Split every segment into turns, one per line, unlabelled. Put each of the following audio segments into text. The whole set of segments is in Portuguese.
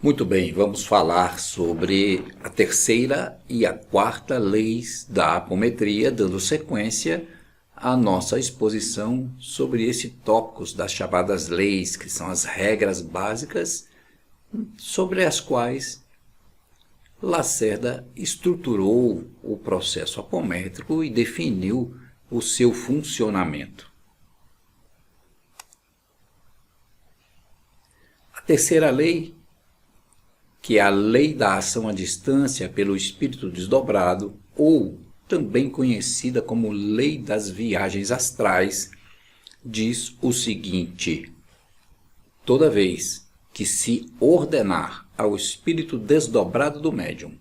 Muito bem, vamos falar sobre a terceira e a quarta leis da apometria, dando sequência à nossa exposição sobre esse tópicos das chamadas leis, que são as regras básicas sobre as quais Lacerda estruturou o processo apométrico e definiu o seu funcionamento. A terceira lei, que é a lei da ação à distância pelo espírito desdobrado, ou também conhecida como lei das viagens astrais, diz o seguinte: toda vez que se ordenar ao espírito desdobrado do médium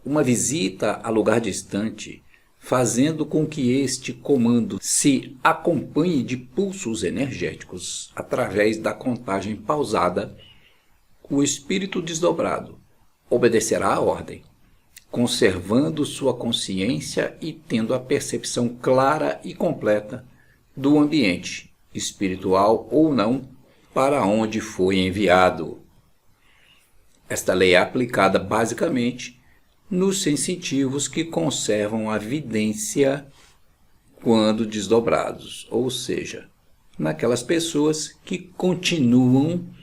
uma visita a lugar distante, fazendo com que este comando se acompanhe de pulsos energéticos através da contagem pausada, o espírito desdobrado obedecerá à ordem, conservando sua consciência e tendo a percepção clara e completa do ambiente, espiritual ou não, para onde foi enviado. Esta lei é aplicada basicamente nos sensitivos que conservam a vidência quando desdobrados, ou seja, naquelas pessoas que continuam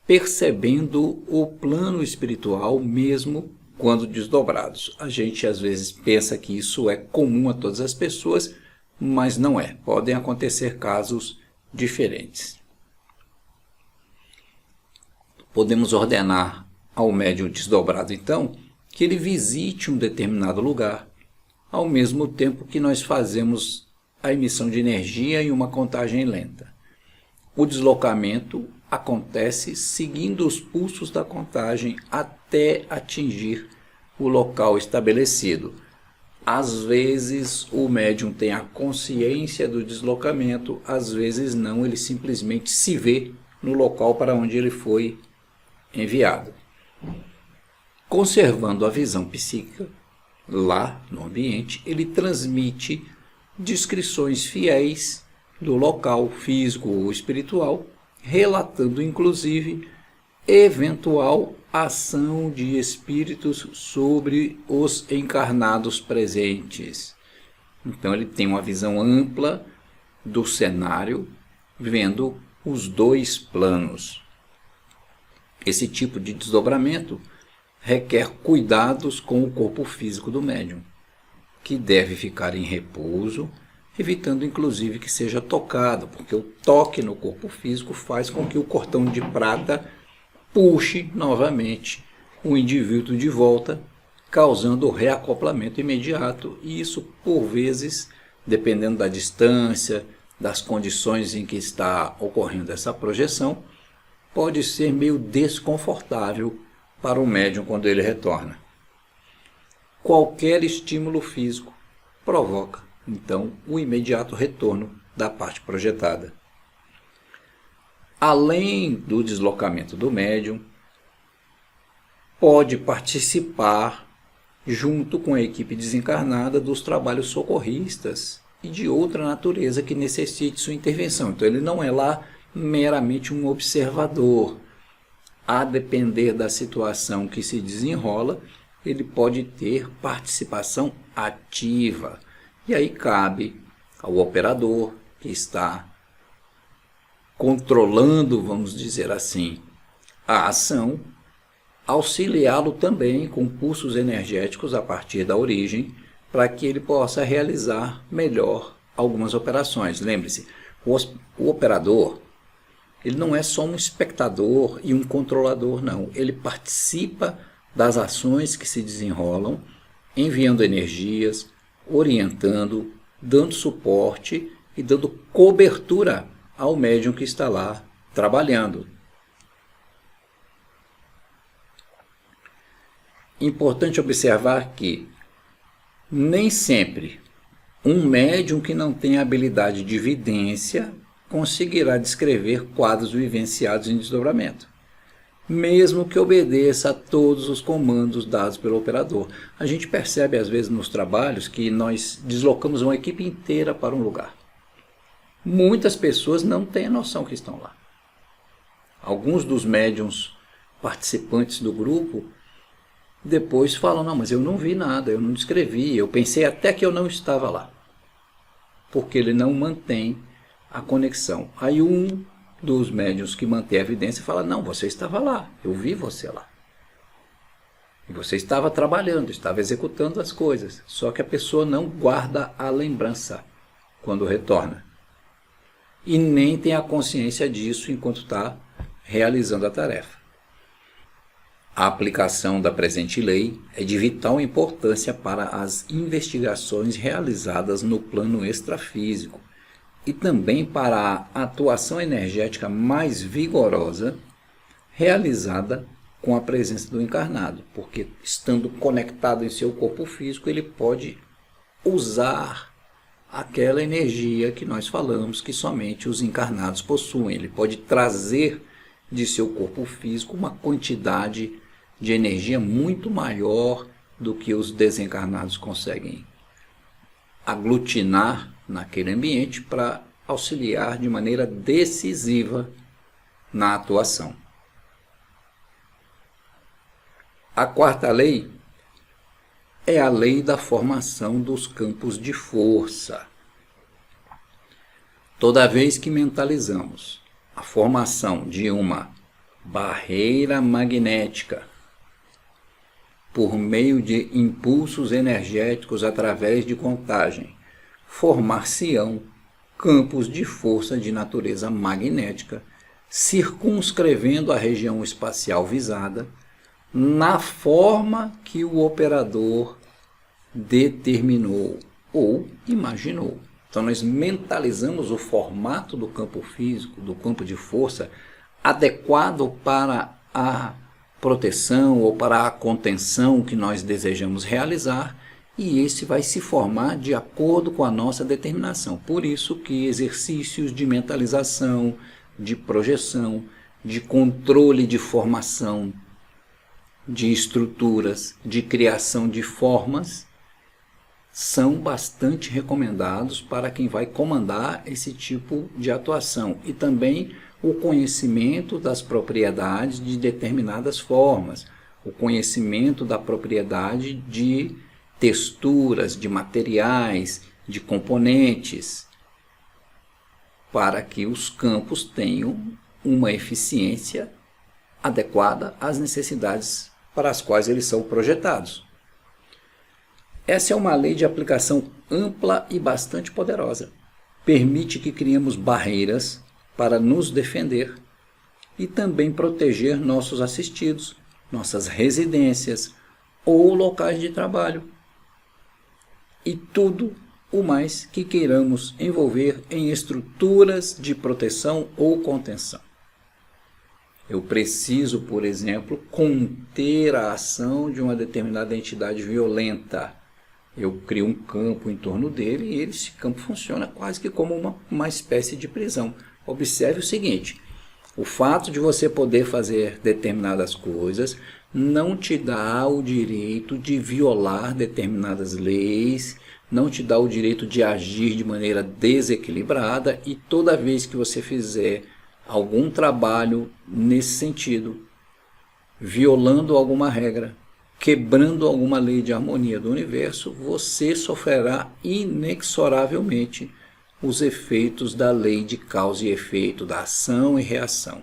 percebendo o plano espiritual mesmo quando desdobrados. A gente às vezes pensa que isso é comum a todas as pessoas, mas não é. Podem acontecer casos diferentes. Podemos ordenar ao médium desdobrado, então, que ele visite um determinado lugar, ao mesmo tempo que nós fazemos a emissão de energia em uma contagem lenta. O deslocamento acontece seguindo os pulsos da contagem até atingir o local estabelecido. Às vezes o médium tem a consciência do deslocamento, às vezes não, ele simplesmente se vê no local para onde ele foi enviado. Conservando a visão psíquica, lá no ambiente, ele transmite descrições fiéis do local físico ou espiritual, relatando inclusive eventual ação de espíritos sobre os encarnados presentes. Então ele tem uma visão ampla do cenário, vendo os dois planos. Esse tipo de desdobramento requer cuidados com o corpo físico do médium, que deve ficar em repouso, evitando inclusive que seja tocado, porque o toque no corpo físico faz com que o cordão de prata puxe novamente o indivíduo de volta, causando o reacoplamento imediato, e isso por vezes, dependendo da distância, das condições em que está ocorrendo essa projeção, pode ser meio desconfortável para o médium quando ele retorna. Qualquer estímulo físico provoca, então, o imediato retorno da parte projetada. Além do deslocamento do médium, pode participar, junto com a equipe desencarnada, dos trabalhos socorristas e de outra natureza que necessite sua intervenção. Então ele não é lá meramente um observador. A depender da situação que se desenrola, ele pode ter participação ativa. E aí cabe ao operador que está controlando, vamos dizer assim, a ação, auxiliá-lo também com pulsos energéticos a partir da origem, para que ele possa realizar melhor algumas operações. Lembre-se, o operador, ele não é só um espectador e um controlador, não. Ele participa das ações que se desenrolam, enviando energias, orientando, dando suporte e dando cobertura ao médium que está lá trabalhando. Importante observar que nem sempre um médium que não tem habilidade de vidência conseguirá descrever quadros vivenciados em desdobramento, mesmo que obedeça a todos os comandos dados pelo operador. A gente percebe às vezes nos trabalhos que nós deslocamos uma equipe inteira para um lugar. Muitas pessoas não têm a noção que estão lá. Alguns dos médiuns participantes do grupo depois falam, não, mas eu não vi nada, eu não descrevi, eu pensei até que eu não estava lá. Porque ele não mantém a conexão. Aí um dos médiuns que mantém a evidência fala, não, você estava lá, eu vi você lá. E você estava trabalhando, estava executando as coisas. Só que a pessoa não guarda a lembrança quando retorna. E nem tem a consciência disso enquanto está realizando a tarefa. A aplicação da presente lei é de vital importância para as investigações realizadas no plano extrafísico e também para a atuação energética mais vigorosa realizada com a presença do encarnado, porque estando conectado em seu corpo físico, ele pode usar aquela energia que nós falamos que somente os encarnados possuem. Ele pode trazer de seu corpo físico uma quantidade de energia muito maior do que os desencarnados conseguem aglutinar naquele ambiente para auxiliar de maneira decisiva na atuação. A quarta lei é a lei da formação dos campos de força. Toda vez que mentalizamos a formação de uma barreira magnética por meio de impulsos energéticos através de contagem, formar-se-ão campos de força de natureza magnética, circunscrevendo a região espacial visada, na forma que o operador determinou ou imaginou. Então nós mentalizamos o formato do campo físico, do campo de força, adequado para a proteção ou para a contenção que nós desejamos realizar, e esse vai se formar de acordo com a nossa determinação. Por isso que exercícios de mentalização, de projeção, de controle de formação de estruturas, de criação de formas, são bastante recomendados para quem vai comandar esse tipo de atuação. E também o conhecimento das propriedades de determinadas formas, o conhecimento da propriedade de texturas, de materiais, de componentes, para que os campos tenham uma eficiência adequada às necessidades para as quais eles são projetados. Essa é uma lei de aplicação ampla e bastante poderosa. Permite que criemos barreiras para nos defender e também proteger nossos assistidos, nossas residências ou locais de trabalho e tudo o mais que queiramos envolver em estruturas de proteção ou contenção. Eu preciso, por exemplo, conter a ação de uma determinada entidade violenta. Eu crio um campo em torno dele e esse campo funciona quase que como uma espécie de prisão. Observe o seguinte, o fato de você poder fazer determinadas coisas não te dá o direito de violar determinadas leis, não te dá o direito de agir de maneira desequilibrada, e toda vez que você fizer algum trabalho nesse sentido, violando alguma regra, quebrando alguma lei de harmonia do universo, você sofrerá inexoravelmente os efeitos da lei de causa e efeito, da ação e reação.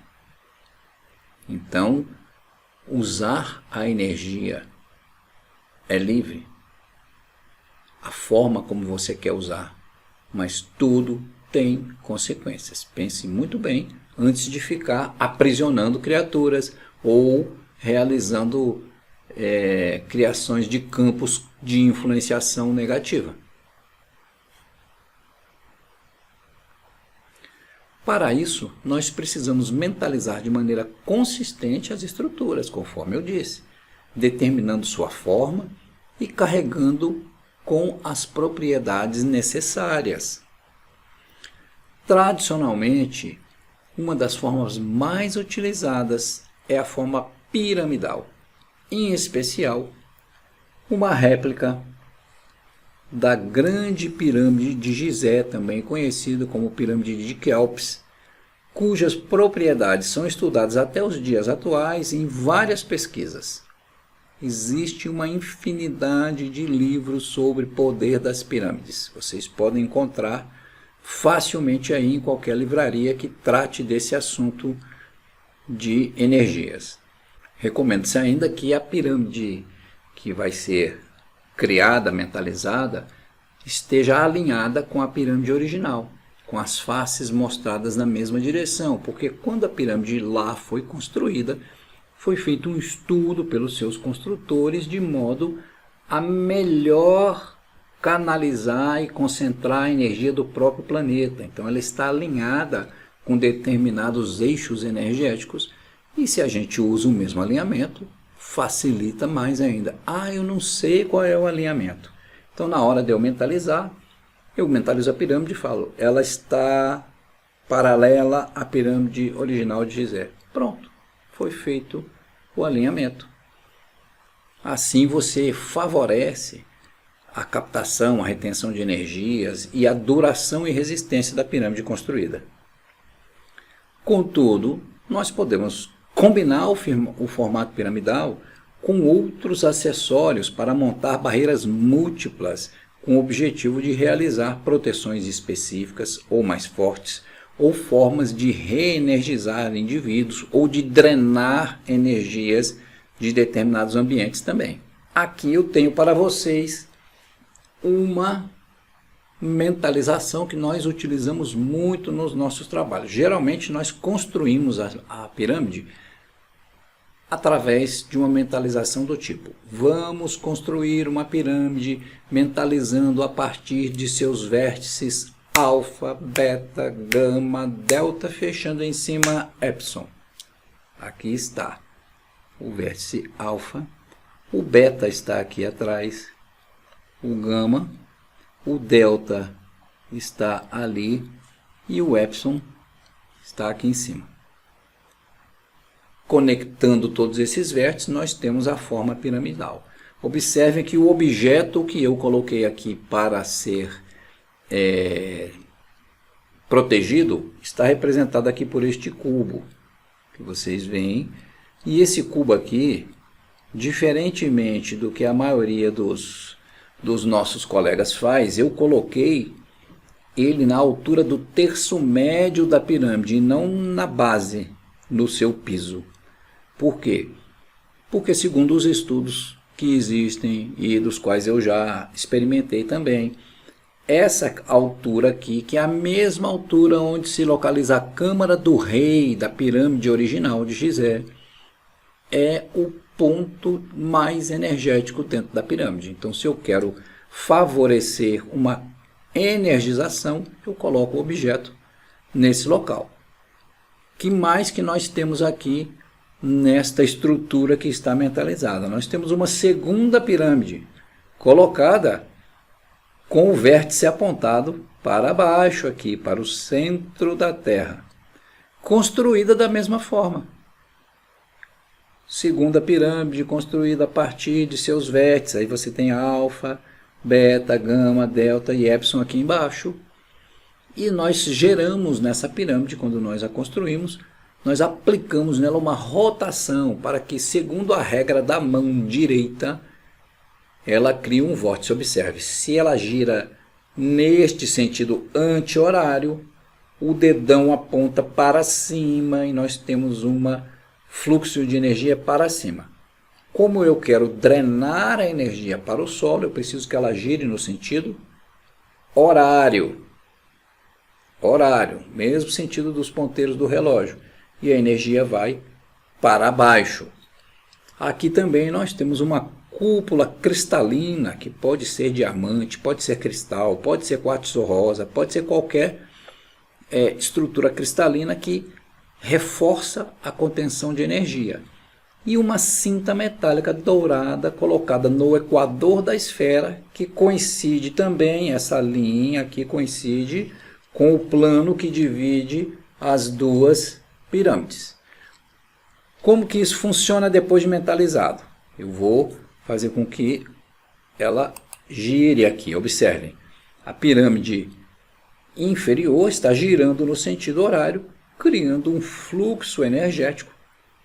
Então, usar a energia é livre, a forma como você quer usar, mas tudo tem consequências. Pense muito bem antes de ficar aprisionando criaturas ou realizando criações de campos de influenciação negativa. Para isso, nós precisamos mentalizar de maneira consistente as estruturas, conforme eu disse, determinando sua forma e carregando com as propriedades necessárias. Tradicionalmente, uma das formas mais utilizadas é a forma piramidal, em especial uma réplica da grande pirâmide de Gizé, também conhecida como pirâmide de Quéops, cujas propriedades são estudadas até os dias atuais em várias pesquisas. Existe uma infinidade de livros sobre o poder das pirâmides. Vocês podem encontrar facilmente aí em qualquer livraria que trate desse assunto de energias. Recomendo-se ainda que a pirâmide que vai ser criada, mentalizada, esteja alinhada com a pirâmide original, com as faces mostradas na mesma direção, porque quando a pirâmide lá foi construída, foi feito um estudo pelos seus construtores de modo a melhor canalizar e concentrar a energia do próprio planeta. Então ela está alinhada com determinados eixos energéticos e se a gente usa o mesmo alinhamento, facilita mais ainda. Eu não sei qual é o alinhamento. Então na hora de eu mentalizo a pirâmide e falo, ela está paralela à pirâmide original de Gizé. Pronto, foi feito o alinhamento. Assim você favorece a captação, a retenção de energias e a duração e resistência da pirâmide construída. Contudo, nós podemos combinar o formato piramidal com outros acessórios para montar barreiras múltiplas com o objetivo de realizar proteções específicas ou mais fortes, ou formas de reenergizar indivíduos ou de drenar energias de determinados ambientes também. Aqui eu tenho para vocês uma mentalização que nós utilizamos muito nos nossos trabalhos. Geralmente nós construímos a pirâmide através de uma mentalização do tipo: vamos construir uma pirâmide mentalizando a partir de seus vértices alfa, beta, gama, delta, fechando em cima epsilon. Aqui está o vértice alfa, o beta está aqui atrás, o gama, o delta está ali e o epsilon está aqui em cima. Conectando todos esses vértices, nós temos a forma piramidal. Observem que o objeto que eu coloquei aqui para ser protegido está representado aqui por este cubo que vocês veem. E esse cubo aqui, diferentemente do que a maioria dos nossos colegas faz, eu coloquei ele na altura do terço médio da pirâmide e não na base, no seu piso. Por quê? Porque segundo os estudos que existem e dos quais eu já experimentei também, essa altura aqui, que é a mesma altura onde se localiza a câmara do rei da pirâmide original de Gizé, é o ponto mais energético dentro da pirâmide. Então, se eu quero favorecer uma energização, eu coloco o objeto nesse local. Que mais que nós temos aqui nesta estrutura que está mentalizada? Nós temos uma segunda pirâmide colocada com o vértice apontado para baixo aqui, para o centro da Terra, construída da mesma forma. Segunda pirâmide construída a partir de seus vértices. Aí você tem alfa, beta, gama, delta e epsilon aqui embaixo. E nós geramos nessa pirâmide, quando nós a construímos, nós aplicamos nela uma rotação para que, segundo a regra da mão direita, ela cria um vórtice. Observe, se ela gira neste sentido anti-horário, o dedão aponta para cima e nós temos um fluxo de energia para cima. Como eu quero drenar a energia para o solo, eu preciso que ela gire no sentido horário. Horário, mesmo sentido dos ponteiros do relógio. E a energia vai para baixo. Aqui também nós temos uma cúpula cristalina, que pode ser diamante, pode ser cristal, pode ser quartzo rosa, pode ser qualquer estrutura cristalina que reforça a contenção de energia. E uma cinta metálica dourada colocada no equador da esfera, que coincide também, essa linha aqui coincide com o plano que divide as duas pirâmides. Como que isso funciona depois de mentalizado? Eu vou fazer com que ela gire aqui. Observem, a pirâmide inferior está girando no sentido horário, criando um fluxo energético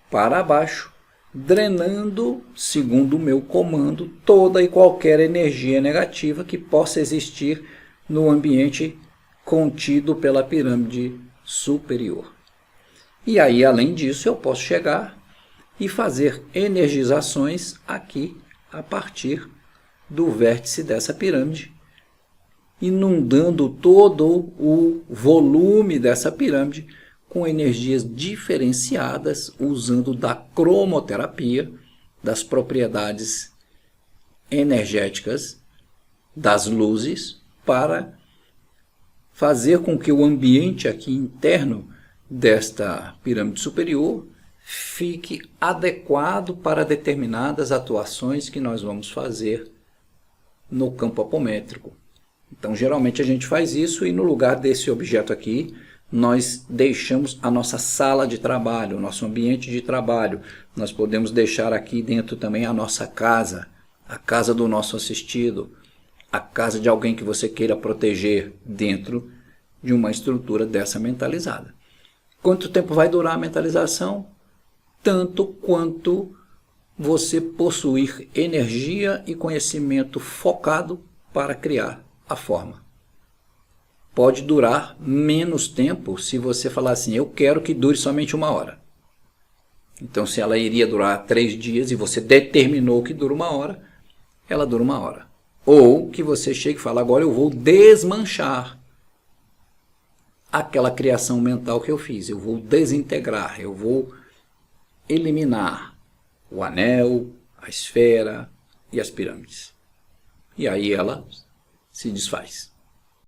para baixo, drenando, segundo o meu comando, toda e qualquer energia negativa que possa existir no ambiente contido pela pirâmide superior. E aí, além disso, eu posso chegar e fazer energizações aqui a partir do vértice dessa pirâmide, inundando todo o volume dessa pirâmide com energias diferenciadas, usando da cromoterapia, das propriedades energéticas das luzes, para fazer com que o ambiente aqui interno desta pirâmide superior fique adequado para determinadas atuações que nós vamos fazer no campo apométrico. Então, geralmente a gente faz isso e no lugar desse objeto aqui, nós deixamos a nossa sala de trabalho, o nosso ambiente de trabalho. Nós podemos deixar aqui dentro também a nossa casa, a casa do nosso assistido, a casa de alguém que você queira proteger dentro de uma estrutura dessa mentalizada. Quanto tempo vai durar a mentalização? Tanto quanto você possuir energia e conhecimento focado para criar a forma. Pode durar menos tempo se você falar assim, eu quero que dure somente 1 hora. Então, se ela iria durar 3 dias e você determinou que dura 1 hora, ela dura 1 hora. Ou que você chegue e fale, agora eu vou desmanchar aquela criação mental que eu fiz. Eu vou desintegrar, eu vou eliminar o anel, a esfera e as pirâmides. E aí ela se desfaz.